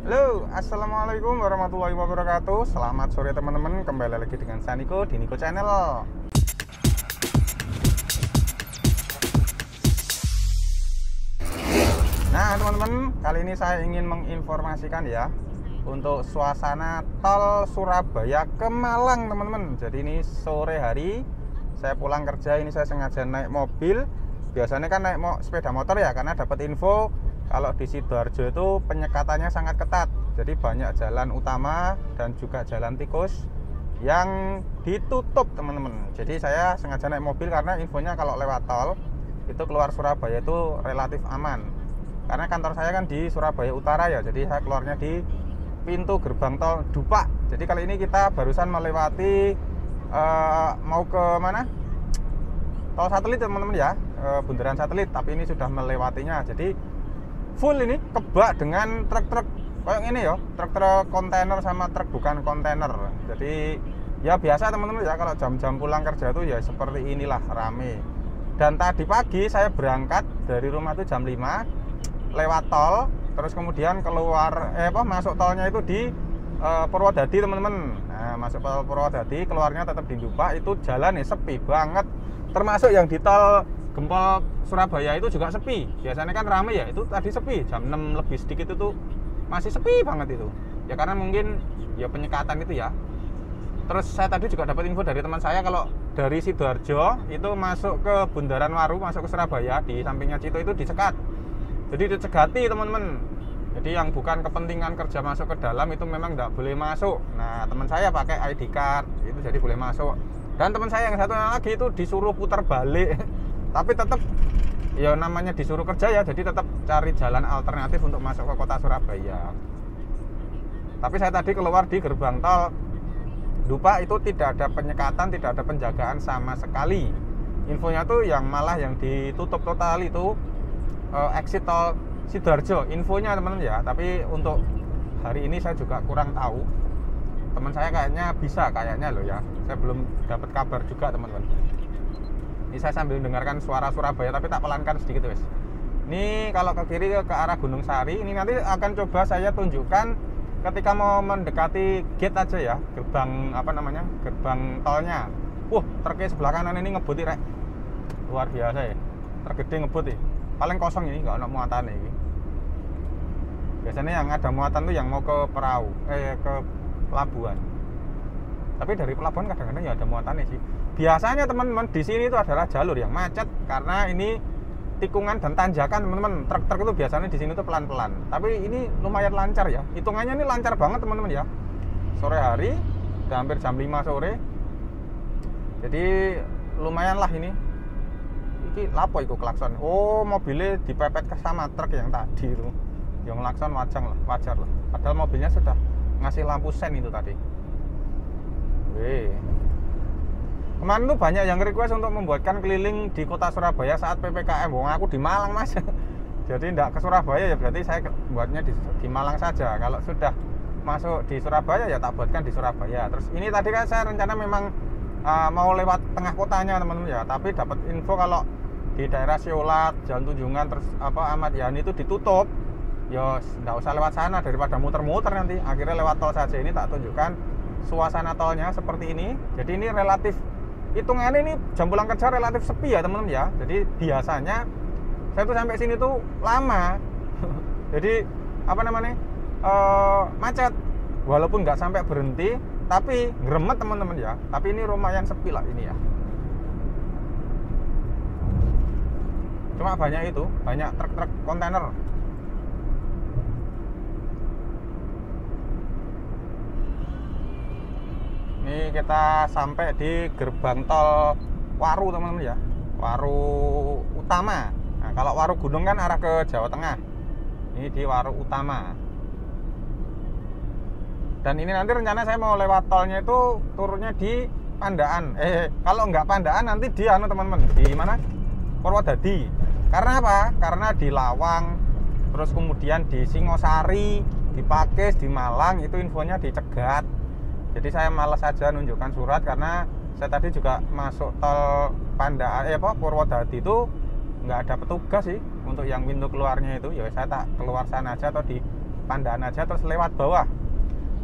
Halo, assalamualaikum warahmatullahi wabarakatuh. Selamat sore teman-teman. Kembali lagi dengan Saniko di Niko Channel. Nah teman-teman, kali ini saya ingin menginformasikan ya untuk suasana tol Surabaya ke Malang teman-teman. Jadi ini sore hari saya pulang kerja, ini saya sengaja naik mobil. Biasanya kan naik sepeda motor ya, karena dapat info kalau di Sidoarjo itu penyekatannya sangat ketat. Jadi banyak jalan utama dan juga jalan tikus yang ditutup teman-teman. Jadi saya sengaja naik mobil karena infonya kalau lewat tol itu keluar Surabaya itu relatif aman. Karena kantor saya kan di Surabaya Utara ya, jadi saya keluarnya di pintu gerbang tol Dupak. Jadi kali ini kita barusan melewati mau ke mana? Tol Satelit teman-teman ya, bundaran Satelit. Tapi ini sudah melewatinya. Jadi full ini kebak dengan truk-truk kayak ini ya, truk-truk kontainer sama truk bukan kontainer. Jadi ya biasa teman-teman ya, kalau jam-jam pulang kerja itu ya seperti inilah, rame. Dan tadi pagi saya berangkat dari rumah itu jam 5 lewat tol, terus kemudian keluar masuk tolnya itu di Purwodadi teman-teman. Nah, masuk tol Purwodadi, keluarnya tetap di Dupak, itu jalan sepi banget. Termasuk yang di tol Gempol Surabaya itu juga sepi. Biasanya kan rame ya, itu tadi sepi. Jam 6 lebih sedikit itu masih sepi banget itu. Ya karena mungkin ya penyekatan itu ya. Terus saya tadi juga dapat info dari teman saya kalau dari Sidoarjo itu masuk ke Bundaran Waru, masuk ke Surabaya, di sampingnya Cito itu disekat. Jadi dicegati teman-teman. Jadi yang bukan kepentingan kerja masuk ke dalam itu memang nggak boleh masuk. Nah teman saya pakai ID card itu jadi boleh masuk. Dan teman saya yang satu lagi itu disuruh putar balik. Tapi tetap ya namanya disuruh kerja ya, jadi tetap cari jalan alternatif untuk masuk ke kota Surabaya. Tapi saya tadi keluar di gerbang tol Dupak itu tidak ada penyekatan, tidak ada penjagaan sama sekali. Infonya tuh yang malah yang ditutup total itu exit tol Sidoarjo infonya teman-teman ya. Tapi untuk hari ini saya juga kurang tahu. Teman saya kayaknya bisa kayaknya loh ya. Saya belum dapat kabar juga teman-teman. Ini saya sambil mendengarkan suara Surabaya tapi tak pelankan sedikit wes. Ini kalau ke kiri ke arah Gunung Sari, ini nanti akan coba saya tunjukkan ketika mau mendekati gate aja ya, gerbang gerbang tolnya. Truknya sebelah kanan ini ngebuti rek. Luar biasa ya. Tergede ngebuti. Paling kosong ini, nggak ada muatan ini. Biasanya yang ada muatan tuh yang mau ke perahu, ke pelabuhan. Tapi dari pelabuhan kadang-kadang ya ada muatannya sih. Biasanya teman-teman di sini itu adalah jalur yang macet karena ini tikungan dan tanjakan teman-teman. Truk-truk itu biasanya di sini tuh pelan-pelan. Tapi ini lumayan lancar ya. Hitungannya ini lancar banget teman-teman ya. Sore hari, udah hampir jam 5 sore. Jadi lumayan lah ini. Iki lapo iku klakson. Oh, mobilnya dipepet ke sama truk yang tadi itu. Yang klakson wajar lah. Padahal mobilnya sudah ngasih lampu sen itu tadi. Kemarin tuh banyak yang request untuk membuatkan keliling di kota Surabaya saat PPKM. Aku di Malang mas. Jadi tidak ke Surabaya ya, berarti saya buatnya di Malang saja. Kalau sudah masuk di Surabaya ya tak buatkan di Surabaya. Terus ini tadi kan saya rencana memang mau lewat tengah kotanya teman-teman ya. Tapi dapat info kalau di daerah Siolat, Jalan Tunjungan, terus Ahmad Yani itu ditutup. Ya tidak usah lewat sana daripada muter-muter nanti. Akhirnya lewat tol saja. Ini tak tunjukkan suasana tolnya seperti ini. Jadi ini relatif, hitungannya ini jam pulang kerja relatif sepi ya teman-teman ya. Jadi biasanya saya tuh sampai sini tuh lama. Jadi macet. Walaupun nggak sampai berhenti, tapi ngeremet teman-teman ya. Tapi ini lumayan sepi lah ini ya. Cuma banyak truk-truk kontainer. Ini kita sampai di gerbang tol Waru teman-teman ya, Waru Utama. Nah, kalau Waru Gunung kan arah ke Jawa Tengah. Ini di Waru Utama. Dan ini nanti rencana saya mau lewat tolnya itu turunnya di Pandaan. Kalau nggak Pandaan nanti di teman-teman, di mana? Purwodadi. Karena apa? Karena di Lawang, terus kemudian di Singosari, di Pakis, di Malang itu infonya dicegat. Jadi saya malas saja nunjukkan surat karena saya tadi juga masuk tol Purwodadi itu nggak ada petugas sih untuk yang pintu keluarnya itu. Ya saya tak keluar sana aja atau di Pandaan aja terus lewat bawah.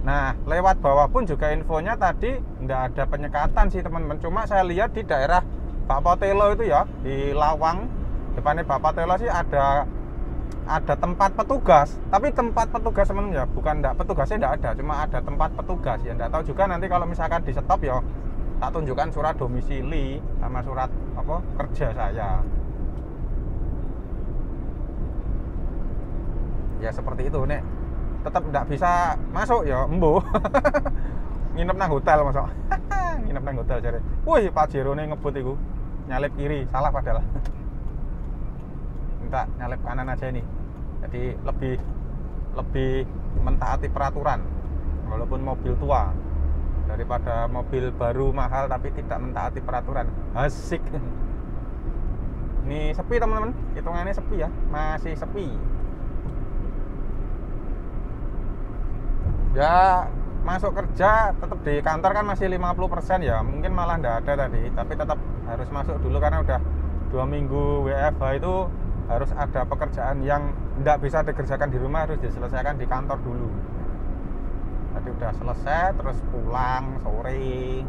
Nah, lewat bawah pun juga infonya tadi nggak ada penyekatan sih teman-teman. Cuma saya lihat di daerah Pak Potelo itu ya, di Lawang depannya Pak Potelo sih ada tempat petugas. Tapi tempat petugas teman-teman ya, bukan petugasnya nggak ada, cuma ada tempat petugas ya. Nggak tahu juga nanti kalau misalkan di stop ya tak tunjukkan surat domisili sama surat kerja saya. Ya seperti itu nek tetap tidak bisa masuk ya embo. Nginep nang hotel masuk. Nginep nang hotel jare. Wih, Pak Jerone ngebut iku. Nyalip kiri, salah padahal. Minta nyalip kanan aja ini. Jadi lebih mentaati peraturan walaupun mobil tua daripada mobil baru mahal tapi tidak mentaati peraturan. Asik. Ini sepi teman-teman, hitungannya sepi ya, masih sepi. Ya masuk kerja tetap di kantor kan masih 50% ya, mungkin malah enggak ada tadi, tapi tetap harus masuk dulu karena udah 2 minggu WFH itu harus ada pekerjaan yang enggak bisa dikerjakan di rumah, harus diselesaikan di kantor dulu. Tadi udah selesai terus pulang sore,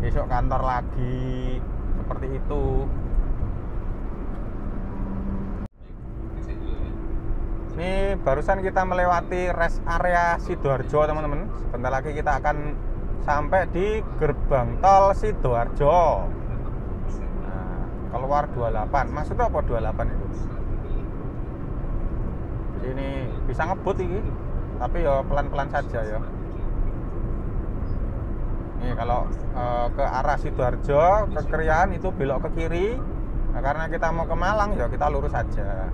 besok kantor lagi, seperti itu. Ini barusan kita melewati rest area Sidoarjo teman-teman. Sebentar lagi kita akan sampai di gerbang tol Sidoarjo. Nah, keluar 28. Maksudnya apa 28 itu? Jadi ini bisa ngebut ini, tapi ya pelan-pelan saja ya. Ini kalau ke arah Sidoarjo ke Krian itu belok ke kiri. Nah, karena kita mau ke Malang ya kita lurus saja.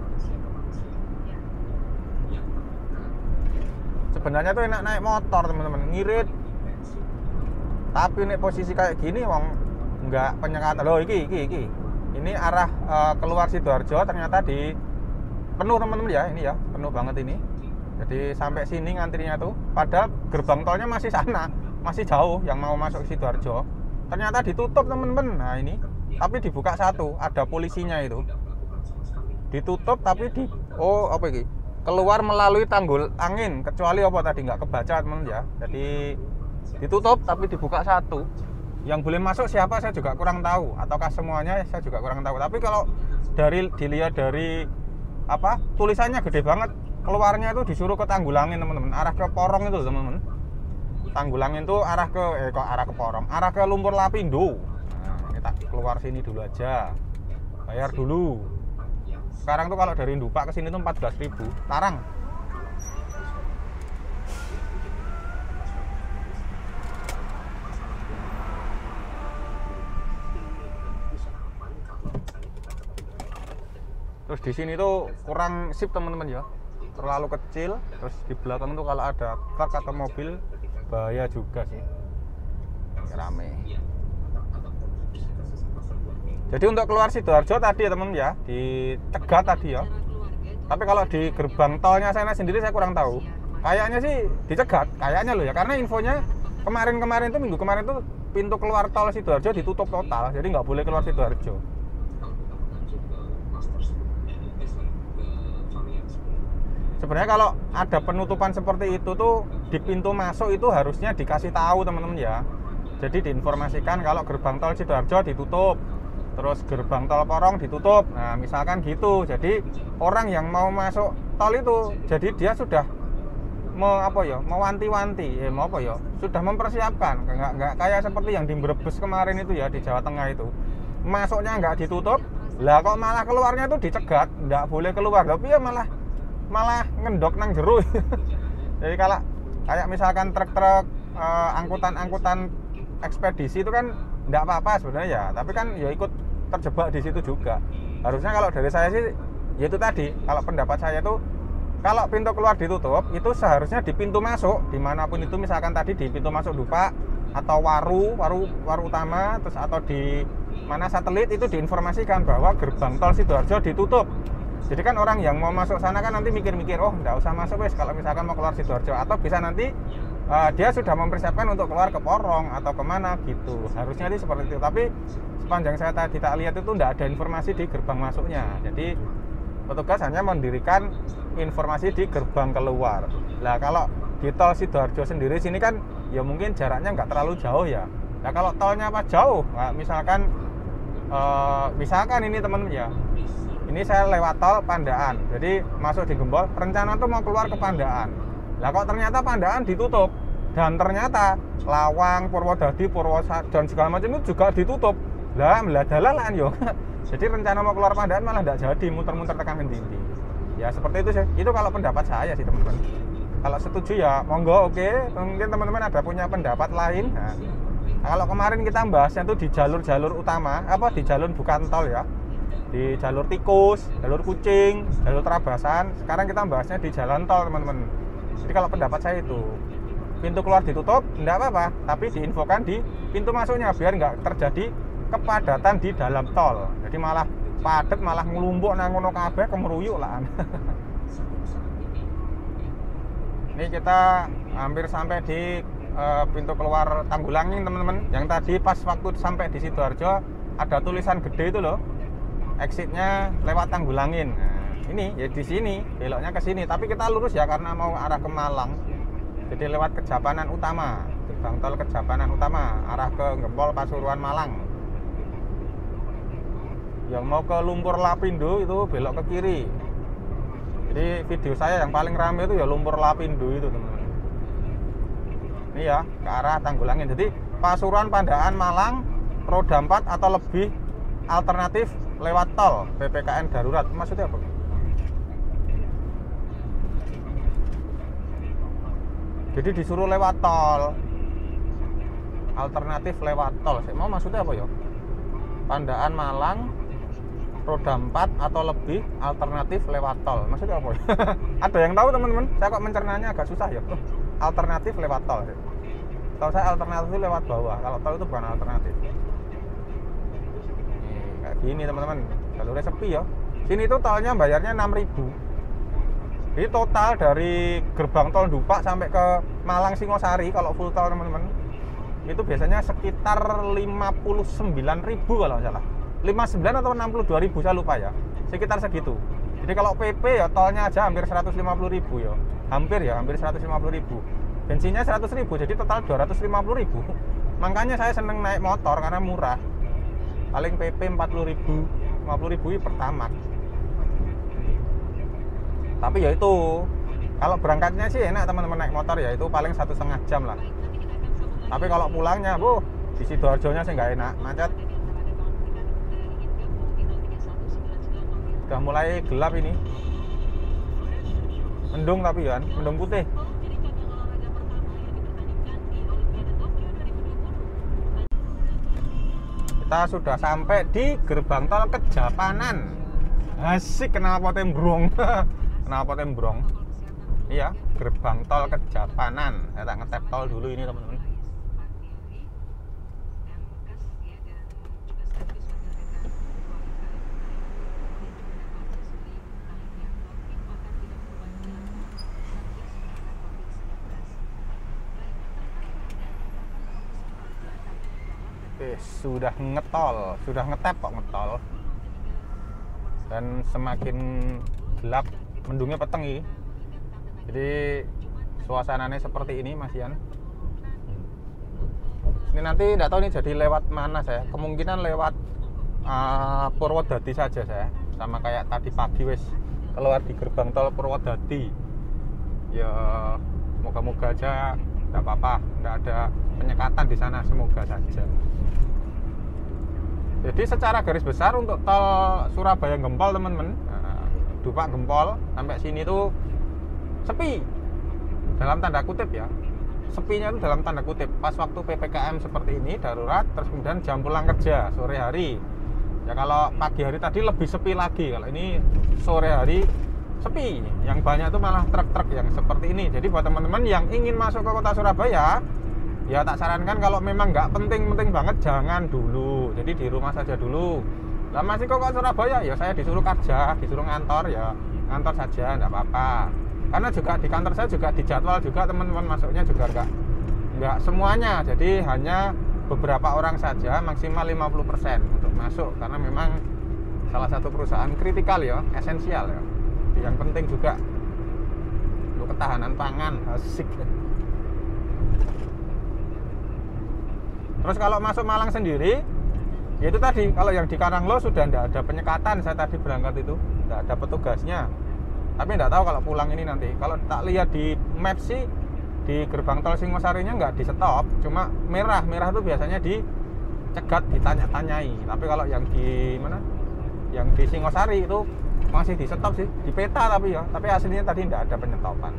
Sebenarnya tuh enak naik motor teman-teman, ngirit. Tapi nih posisi kayak gini wong nggak penyekatan. Loh iki. Ini arah keluar Sidoarjo ternyata di penuh teman-teman ya, ini ya, penuh banget ini. Jadi sampai sini ngantrinya tuh, padahal gerbang tolnya masih sana, masih jauh yang mau masuk Sidoarjo. Ternyata ditutup teman-teman. Nah, ini tapi dibuka satu, ada polisinya itu. Ditutup tapi apa iki? Keluar melalui tanggul angin, kecuali apa tadi nggak kebaca teman ya. Jadi ditutup tapi dibuka satu. Yang boleh masuk siapa saya juga kurang tahu, ataukah semuanya saya juga kurang tahu. Tapi kalau dilihat dari tulisannya gede banget, keluarnya itu disuruh ke tanggul angin teman-teman, arah ke Porong itu teman-teman. Tanggul angin itu arah ke Porong, arah ke Lumpur Lapindo. Nah, kita keluar sini dulu aja, bayar dulu. Sekarang tuh kalau dari Ndupak ke sini tuh 14.000 tarang. Terus di sini tuh kurang sip teman-teman ya, terlalu kecil. Terus di belakang tuh kalau ada truk atau mobil bahaya juga sih, rame. Jadi untuk keluar Sidoarjo tadi ya teman ya, dicegat tadi ya. Tapi kalau di gerbang tolnya sana sendiri saya kurang tahu. Kayaknya sih dicegat, kayaknya loh ya, karena infonya kemarin minggu kemarin tuh pintu keluar tol Sidoarjo ditutup total, jadi nggak boleh keluar Sidoarjo. Sebenarnya kalau ada penutupan seperti itu tuh di pintu masuk itu harusnya dikasih tahu teman-teman ya. Jadi diinformasikan kalau gerbang tol Sidoarjo ditutup, terus gerbang tol Porong ditutup. Nah misalkan gitu, jadi orang yang mau masuk tol itu, jadi dia sudah mewanti-wanti, sudah mempersiapkan. Nggak kayak seperti yang di Brebes kemarin itu ya, di Jawa Tengah itu, masuknya nggak ditutup, lah kok malah keluarnya itu dicegat, nggak boleh keluar. Tapi ya malah ngendok nang jero. Jadi kalau kayak misalkan truk-truk angkutan ekspedisi itu kan nggak apa-apa sebenarnya ya, tapi kan ya ikut terjebak di situ juga. Harusnya kalau dari saya sih ya itu tadi, kalau pendapat saya tuh kalau pintu keluar ditutup itu seharusnya di pintu masuk dimanapun itu, misalkan tadi di pintu masuk Dupak atau waru utama, terus atau di mana satelit itu diinformasikan bahwa gerbang tol Sidoarjo ditutup. Jadi kan orang yang mau masuk sana kan nanti mikir-mikir, oh nggak usah masuk wes kalau misalkan mau keluar Sidoarjo, atau bisa nanti dia sudah mempersiapkan untuk keluar ke Porong atau kemana gitu. Harusnya sih seperti itu, tapi sepanjang saya tadi tak lihat itu nggak ada informasi di gerbang masuknya. Jadi petugas hanya mendirikan informasi di gerbang keluar. Nah kalau di tol Sidoarjo sendiri sini kan ya mungkin jaraknya nggak terlalu jauh ya. Nah kalau tolnya apa jauh, nah, misalkan ini teman-teman ya, ini saya lewat tol Pandaan, jadi masuk di Gempol, rencana tuh mau keluar ke Pandaan. Lah kok ternyata Pandaan ditutup, dan ternyata Lawang, Purwodadi, dan segala macam itu juga ditutup. Lah meladalalan yo. Jadi rencana mau keluar Pandaan malah tidak jadi, muter-muter tekan Kendindi. Ya seperti itu sih. Itu kalau pendapat saya sih teman-teman. Kalau setuju ya monggo, oke. Mungkin teman-teman ada punya pendapat lain. Nah, kalau kemarin kita bahasnya tuh di jalur-jalur utama, di jalur bukan tol ya, di jalur tikus, jalur kucing, jalur Trabasan. Sekarang kita bahasnya di jalan tol teman-teman. Jadi kalau pendapat saya itu, pintu keluar ditutup, enggak apa-apa, tapi diinfokan di pintu masuknya biar nggak terjadi kepadatan di dalam tol. Jadi malah padat, malah ngelumpuk nang ngono kabeh kemeruyuk lah. Ini kita hampir sampai di pintu keluar Tanggulangin teman-teman. Yang tadi pas waktu sampai di Sidoarjo ada tulisan gede itu loh, exitnya lewat Tanggulangin. Nah, ini ya di sini, beloknya ke sini. Tapi kita lurus ya karena mau arah ke Malang. Jadi lewat Kejapanan Utama, gerbang tol Kejapanan Utama, arah ke Gempol Pasuruan Malang. Yang mau ke Lumpur Lapindo itu belok ke kiri. Jadi video saya yang paling ramai itu ya Lumpur Lapindo itu teman-teman. Ini ya ke arah Tanggulangin. Jadi Pasuruan, Pandaan, Malang, roda 4 atau lebih alternatif lewat tol PPKM darurat. Maksudnya apa? Jadi disuruh lewat tol, alternatif lewat tol. Saya mau maksudnya apa ya? Pandaan, Malang, roda 4 atau lebih alternatif lewat tol. Maksudnya apa? Ada yang tahu teman-teman? Saya kok mencernanya agak susah ya. Alternatif lewat tol. Tahu saya alternatif lewat bawah. Kalau tol itu bukan alternatif. Kayak gini teman-teman. Jalurnya sepi ya. Sini tuh tolnya bayarnya 6.000. Jadi total dari gerbang tol Dupak sampai ke Malang Singosari kalau full tol teman-teman, itu biasanya sekitar 59.000 kalau nggak salah. 59 atau 62.000 saya lupa ya. Sekitar segitu. Jadi kalau PP ya tolnya aja hampir 150.000 ya. Hampir 150.000. Bensinnya 100.000 jadi total 250.000. Makanya saya seneng naik motor karena murah. Paling PP 40.000, 50.000 pertamax. Tapi ya itu kalau berangkatnya sih enak teman-teman naik motor ya, itu paling 1,5 jam lah. Tapi kalau pulangnya di Sidoarjonya sih nggak enak, macet. Udah mulai gelap ini, mendung tapi kan mendung putih. Kita sudah sampai di gerbang tol Kejapanan. Asik, kenapa tembrong. Kenapa tembrong? Iya, gerbang tol Kejapanan. Saya tak ngetap tol dulu ini teman-teman. Oke, sudah ngetol, sudah ngetap kok ngetol. Dan semakin gelap, mendungnya peteng. Jadi suasananya seperti ini Mas Ian. Ini nanti tidak tahu nih jadi lewat mana saya. Kemungkinan lewat Purwodadi saja saya. Sama kayak tadi pagi wes keluar di gerbang tol Purwodadi. Ya moga-moga aja tidak apa-apa, tidak ada penyekatan di sana, semoga saja. Jadi secara garis besar untuk tol Surabaya Gempol teman-teman, Dupak Gempol sampai sini tuh sepi, dalam tanda kutip ya. Sepinya itu dalam tanda kutip pas waktu PPKM seperti ini darurat, terus kemudian jam pulang kerja sore hari. Ya kalau pagi hari tadi lebih sepi lagi, kalau ini sore hari sepi. Yang banyak tuh malah truk-truk yang seperti ini. Jadi buat teman-teman yang ingin masuk ke kota Surabaya, ya tak sarankan kalau memang nggak penting-penting banget jangan dulu. Jadi di rumah saja dulu. Lah masih kok Surabaya, ya saya disuruh kerja, disuruh ngantor, ya ngantor saja, nggak apa-apa. Karena juga di kantor saya juga dijadwal juga teman-teman masuknya juga nggak semuanya. Jadi hanya beberapa orang saja, maksimal 50% untuk masuk. Karena memang salah satu perusahaan kritikal ya, esensial ya. Yang penting juga untuk ketahanan pangan, asik. Terus kalau masuk Malang sendiri, ya itu tadi, kalau yang di Karanglo sudah tidak ada penyekatan. Saya tadi berangkat itu tidak ada petugasnya. Tapi tidak tahu kalau pulang ini nanti. Kalau tak lihat di map sih, di gerbang tol Singosarinya nggak di stop, cuma merah itu biasanya dicegat, ditanya-tanyai. Tapi kalau yang di mana, yang di Singosari itu masih di stop sih, di peta tapi ya, tapi aslinya tadi tidak ada penyetopan.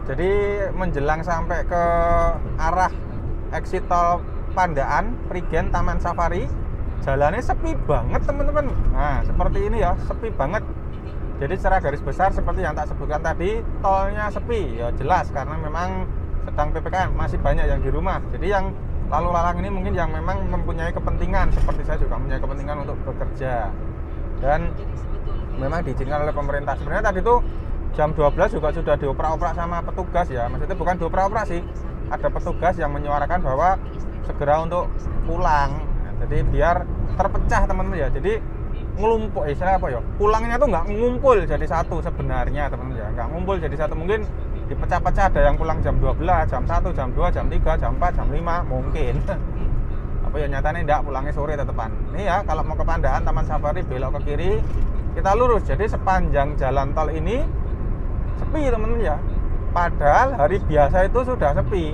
Jadi menjelang sampai ke arah exit tol Pandaan, Prigen, Taman Safari, jalannya sepi banget teman-teman. Nah seperti ini ya, sepi banget. Jadi secara garis besar seperti yang tak sebutkan tadi, tolnya sepi ya, jelas karena memang sedang PPKM, masih banyak yang di rumah. Jadi yang lalu lalang ini mungkin yang memang mempunyai kepentingan, seperti saya juga mempunyai kepentingan untuk bekerja dan memang diizinkan oleh pemerintah. Sebenarnya tadi tuh jam 12 juga sudah dioprak-oprak sama petugas ya, maksudnya bukan dioprak-oprak sih, ada petugas yang menyuarakan bahwa segera untuk pulang. Nah, jadi biar terpecah teman-teman ya, jadi ngelumpuk istilah apa ya, pulangnya tuh nggak ngumpul jadi satu sebenarnya teman-teman ya, nggak ngumpul jadi satu, mungkin dipecah-pecah, ada yang pulang jam 12, jam 1, jam 2, jam 3, jam 4, jam 5 mungkin. Apa ya nyatanya enggak, pulangnya sore tetepan. Ini ya kalau mau ke Pandaan Taman Safari belok ke kiri, kita lurus. Jadi sepanjang jalan tol ini sepi teman-teman ya. Padahal hari biasa itu sudah sepi,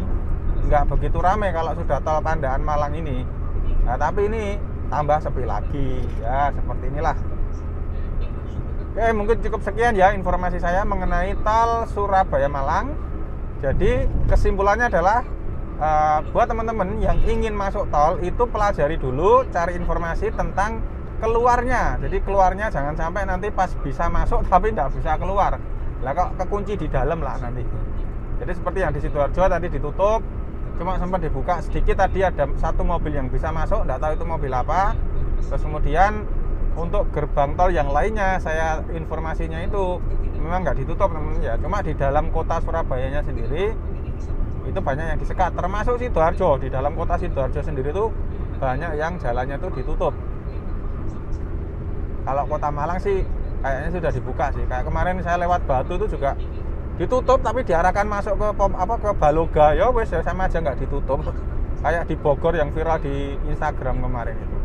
nggak begitu ramai kalau sudah tol Pandaan Malang ini. Nah tapi ini tambah sepi lagi ya, seperti inilah. Oke, mungkin cukup sekian ya informasi saya mengenai tol Surabaya Malang. Jadi kesimpulannya adalah buat teman-teman yang ingin masuk tol itu pelajari dulu, cari informasi tentang keluarnya. Jadi keluarnya jangan sampai nanti pas bisa masuk tapi tidak bisa keluar. Lah kok kekunci di dalam lah nanti. Jadi seperti yang di Sidoarjo tadi ditutup, cuma sempat dibuka sedikit, tadi ada satu mobil yang bisa masuk, tidak tahu itu mobil apa. Terus kemudian untuk gerbang tol yang lainnya saya informasinya itu memang nggak ditutup teman-teman ya, cuma di dalam kota Surabayanya sendiri itu banyak yang disekat, termasuk Sidoarjo. Di dalam kota Sidoarjo sendiri itu banyak yang jalannya itu ditutup. Kalau kota Malang sih kayaknya sudah dibuka sih. Kayak kemarin saya lewat Batu itu juga ditutup tapi diarahkan masuk ke ke Baloga ya wes ya, sama aja nggak ditutup. Kayak di Bogor yang viral di Instagram kemarin itu.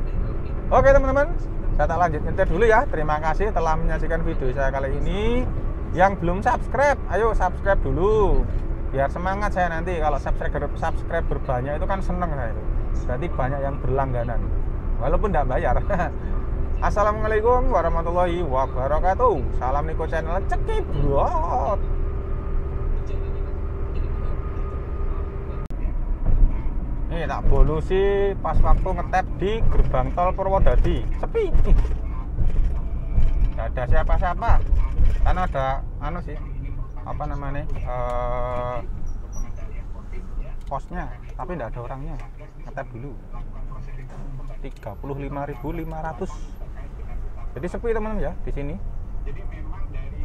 Oke teman-teman, saya tak lanjut nyetir dulu ya. Terima kasih telah menyaksikan video saya kali ini. Yang belum subscribe, ayo subscribe dulu biar semangat saya nanti. Kalau subscriber banyak itu kan seneng saya itu, berarti banyak yang berlangganan walaupun tidak bayar. Assalamualaikum warahmatullahi wabarakatuh. Salam Niko Channel Cekibrot. Ini tak bolusi pas waktu ngetep di gerbang tol Purwodadi, sepi. Gak ada siapa-siapa. Kan ada anu sih, apa namanya, posnya, tapi tidak ada orangnya. Ngetep dulu 35.500. Jadi sepi teman-teman ya di sini.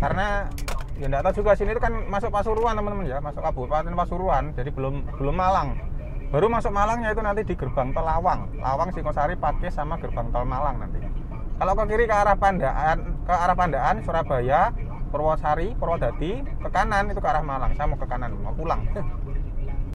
Karena ya enggak tahu juga, sini itu kan masuk Pasuruan teman-teman ya, masuk Kabupaten Pasuruan. Jadi belum Malang. Baru masuk Malangnya itu nanti di gerbang tol Lawang Singosari pakai sama gerbang tol Malang nanti. Kalau ke kiri ke arah Pandaan, Surabaya, Purwosari, Purwodadi, ke kanan itu ke arah Malang. Saya mau ke kanan, mau pulang.